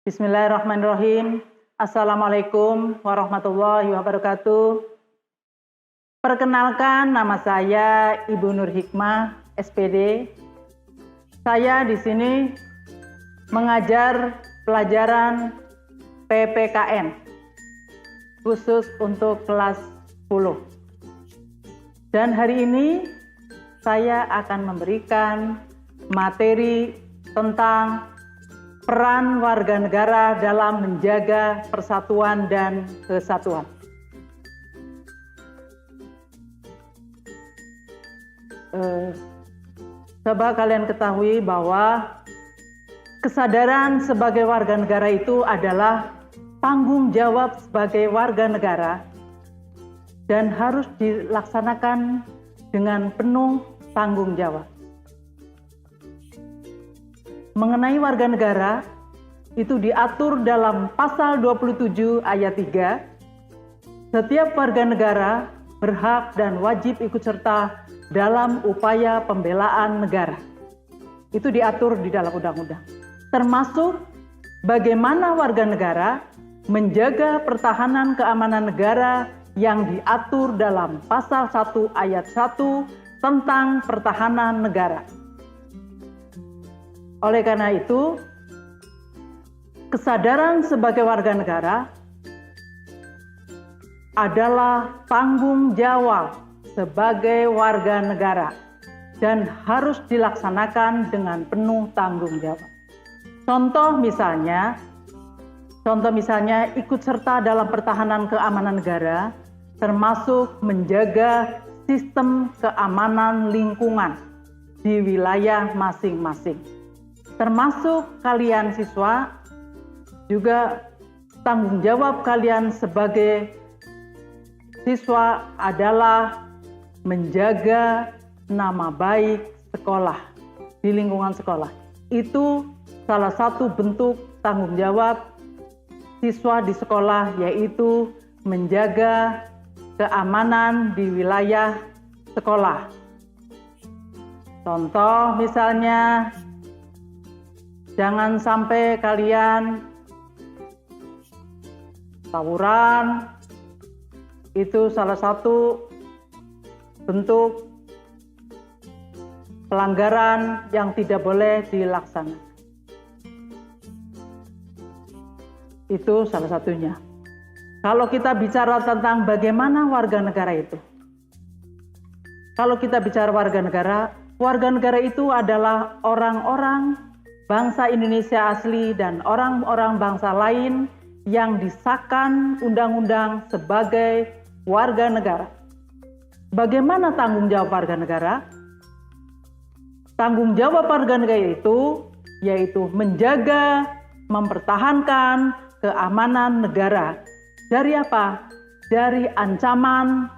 Bismillahirrahmanirrahim. Assalamualaikum warahmatullahi wabarakatuh. Perkenalkan, nama saya Ibu Nur Hikmah, SPD. Saya di sini mengajar pelajaran PPKN khusus untuk kelas 10. Dan hari ini saya akan memberikan materi tentang peran warga negara dalam menjaga persatuan dan kesatuan. Coba kalian ketahui bahwa kesadaran sebagai warga negara itu adalah tanggung jawab sebagai warga negara dan harus dilaksanakan dengan penuh tanggung jawab. Mengenai warga negara, itu diatur dalam pasal 27 ayat 3. Setiap warga negara berhak dan wajib ikut serta dalam upaya pembelaan negara. Itu diatur di dalam undang-undang. Termasuk bagaimana warga negara menjaga pertahanan keamanan negara yang diatur dalam pasal 1 ayat 1 tentang pertahanan negara. Oleh karena itu, kesadaran sebagai warga negara adalah tanggung jawab sebagai warga negara dan harus dilaksanakan dengan penuh tanggung jawab. Contoh misalnya ikut serta dalam pertahanan keamanan negara, termasuk menjaga sistem keamanan lingkungan di wilayah masing-masing. Termasuk kalian siswa, juga tanggung jawab kalian sebagai siswa adalah menjaga nama baik sekolah di lingkungan sekolah. Itu salah satu bentuk tanggung jawab siswa di sekolah, yaitu menjaga keamanan di wilayah sekolah. Contoh misalnya, jangan sampai kalian tawuran, itu salah satu bentuk pelanggaran yang tidak boleh dilaksanakan. Itu salah satunya. Kalau kita bicara tentang bagaimana warga negara itu. Kalau kita bicara warga negara itu adalah orang-orang bangsa Indonesia asli dan orang-orang bangsa lain yang disahkan undang-undang sebagai warga negara. Bagaimana tanggung jawab warga negara? Tanggung jawab warga negara itu yaitu menjaga, mempertahankan keamanan negara. Dari apa? Dari ancaman,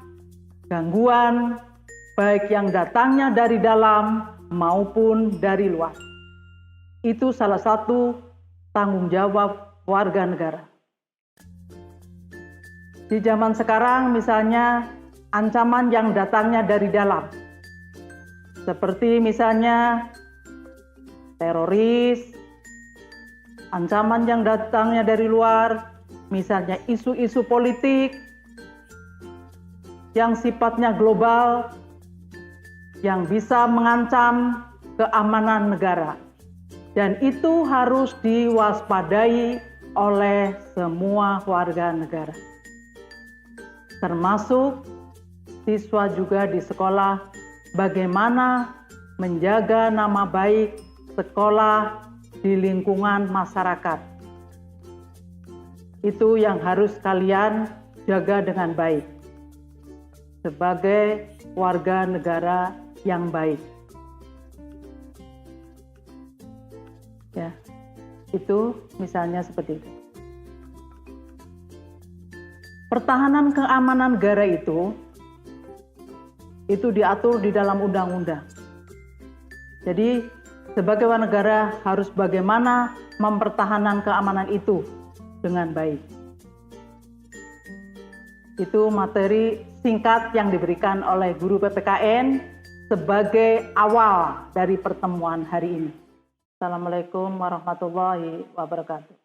gangguan, baik yang datangnya dari dalam maupun dari luar. Itu salah satu tanggung jawab warga negara. Di zaman sekarang misalnya ancaman yang datangnya dari dalam. Seperti misalnya teroris, ancaman yang datangnya dari luar, misalnya isu-isu politik yang sifatnya global, yang bisa mengancam keamanan negara. Dan itu harus diwaspadai oleh semua warga negara. Termasuk siswa juga di sekolah, bagaimana menjaga nama baik sekolah di lingkungan masyarakat. Itu yang harus kalian jaga dengan baik sebagai warga negara yang baik. Ya, itu misalnya seperti itu. Pertahanan keamanan negara itu diatur di dalam undang-undang. Jadi sebagai warga negara harus bagaimana mempertahankan keamanan itu dengan baik. Itu materi singkat yang diberikan oleh guru PPKN sebagai awal dari pertemuan hari ini. Assalamualaikum warahmatullahi wabarakatuh.